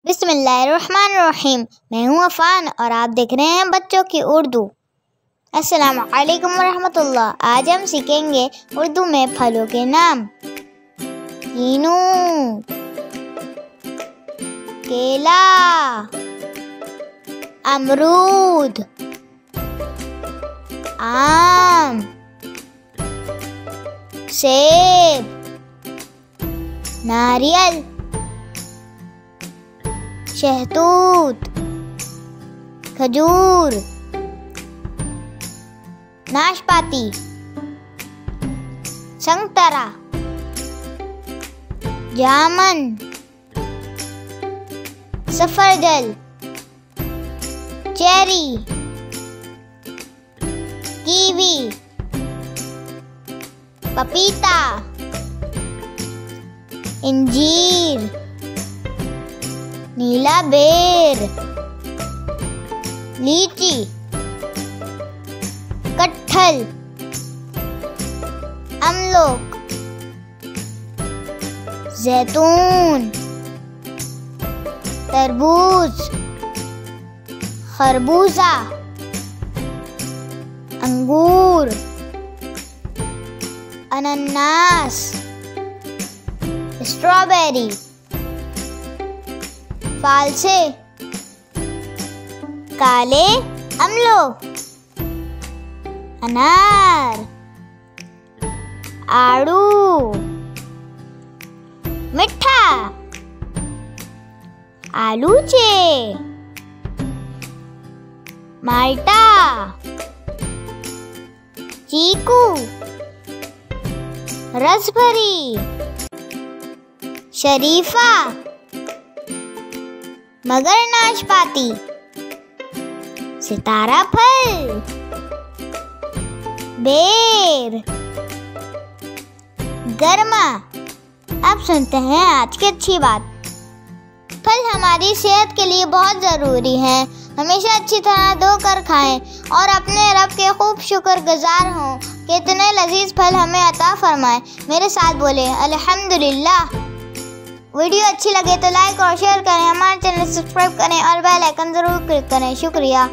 बिस्मिल्लाहिर्रहमानिर्रहीम। मैं हूँ अफान और आप देख रहे हैं बच्चों की उर्दू। अस्सलाम वालेकुम वरहमतुल्लाह। आज हम सीखेंगे उर्दू में फलों के नाम। किनो, केला, अमरूद, आम, सेब, नारियल, शहतूत, खजूर, नाशपाती, संतरा, जामुन, सफरजल, चेरी, कीवी, पपीता, इंजीर, नीला बेर, लीची, कटहल, अमलोक, जैतून, तरबूज, खरबूजा, अंगूर, अन्ननास, स्ट्रॉबेरी, फालसे, काले अमलो, अनार, आड़ू, मिठा, आलूचे, माल्टा, चीकू, रसभरी, शरीफा, मगर नाशपाती, सितारा फल, बेर, गर्मा। अब सुनते हैं आज की अच्छी बात। फल हमारी सेहत के लिए बहुत ज़रूरी है। हमेशा अच्छी तरह धोकर खाएं और अपने रब के खूब शुक्रगुजार हों कि इतने लजीज फल हमें अता फरमाए। मेरे साथ बोले अल्हम्दुलिल्लाह। वीडियो अच्छी लगे तो लाइक और शेयर करें, हमारे चैनल सब्सक्राइब करें और बेल आइकन ज़रूर क्लिक करें। शुक्रिया।